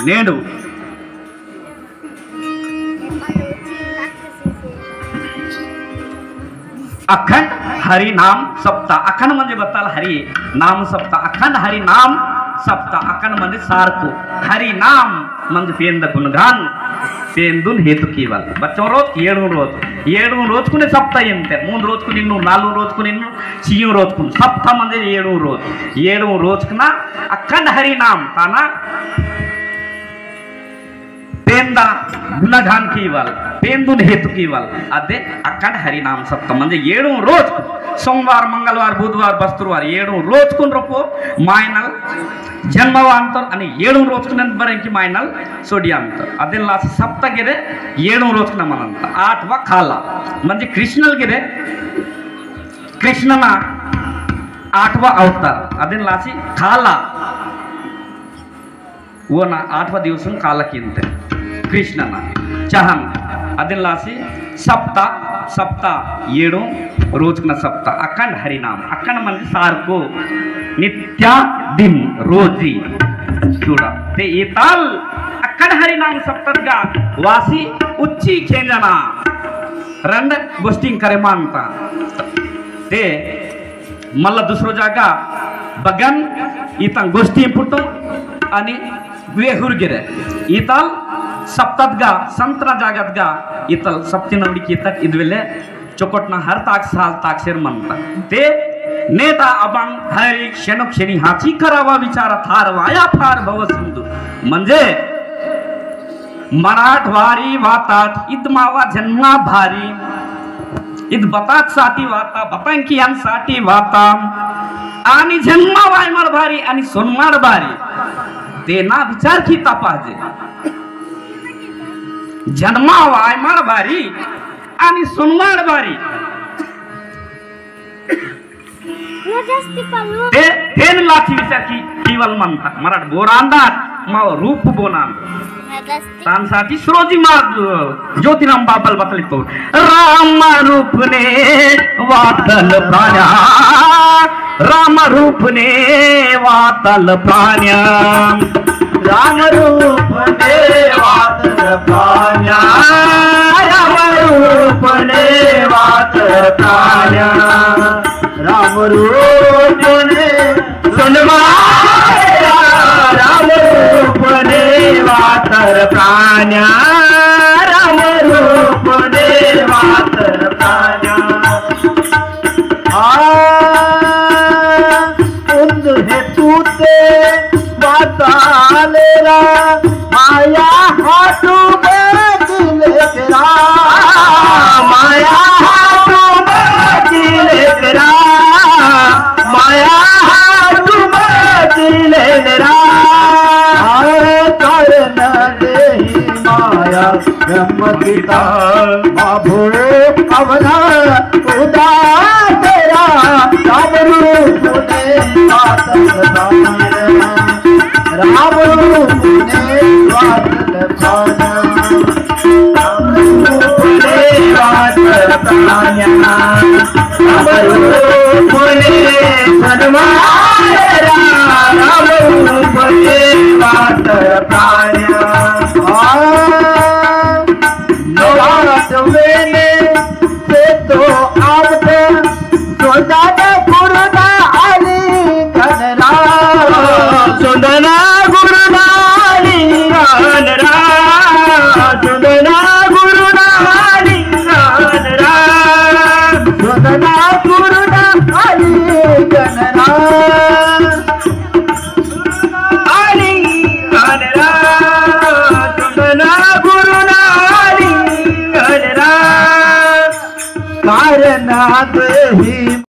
नेडू अखंड हरि नाम सप्ताह अखंड म्हणजे बताल हरि नाम सप्ताह अखंड हरि नाम सप्ताह अखंड म्हणजे सारको हरि नाम म्हणजे पेंद गुणगान पेंदुन हेतु केवल बच्चों ఏడు రోజుకునే సప్తా ఏంటే 3 రోజుకు నిన్ను 4 రోజుకు నిన్ను చియం రోజుకు సప్తా म्हणजे ఏడు రోజుకున అఖంड हरि नाम ताना पेंदा गुणगान केवल पेंदुन हेतु केवल अदे अखंड हरि नाम सप्ताह म्हणजे 7 रोज सोमवार मंगळवार बुधवार बस्तुवार 7 रोजकून रोपो मायनल जन्मवांतर आणि 7 रोजकून बरेंकी मायनल सोडियांतर अदेला सप्ताह गेरे 7 रोजकून म्हणंत 8वा खाला म्हणजे कृष्णल गेरे कृष्णना 8वा अवतार अदेला खाला वो ना 8वा दिवसून काला किंते कृष्णना चहन अदिलासी सप्ताह 7 रोजकना सप्ताह अखंड हरिनाम अखंड म्हणजे सारको नित्या दिन रोजी चूड़ा ते येताल अखंड हरिनाम सप्ताह वासी उच्ची खेंजना रंड गोष्टी करे मानता ते मला दुसरो जागा बगन इथं गोष्टी फुटो आणि वेहुर गिरे इताल सप्तद्गा संतना जागतगा इतल सप्तिनवडिकी तक इदवेले चोकोटना हर ताक साल ताक्षर म्हणता ते नेता अबंग हरी क्षणोक्षणी हाची करावा विचार थारवाया फार भव सिंधू म्हणजे मराठवारी वातात इदमावा जन्मा भारी इद बतात साठी वाता बतांकी यांसाठी वाता आणि जन्मा वायमार भारी आणि सोनमार भारी ते ना विचार की तपाजे जन्मा वायमार भारी आणि सोनमार भारी ते तेन लाची विचार की केवल म्हणता मराठ बोरांदात माव रूप बोनान तांसाठी श्रोजी मार्ग ज्योतिराम बाबल बतलितो राम रूपने वातल प्राण्या राम रूपने वातल प्राण्या राम रूपने वातल प्राण्या राम रूपने वातल प्राण्या राम रूपने सुनमाया राम रूपने वातर प्राण्या राम रूपने वातर प्राण्या उंद हेतु ते वातालेला माया हाटू बेजिले करा माया हाटू बेजिले करा माया हाटू बेजिले करा कारण देहि माया ब्रह्म पिता बाबू अवना उदा तेरा राम रूप ने वातल राम रूप ने वातल राम रूप ने वातल प्राण्या राम रूप ने सन्माया राम रूप ने वातल प्राण्या नवाजवेने से तो आवते सोदाना गुरुना आली घनरा सोदाना गुरुना आली घनरा सोदाना गुरुना आली घनरा सोदाना गुरुना आली घनरा आली घनरा सोदाना गुरुना आली घनरा कारणात ही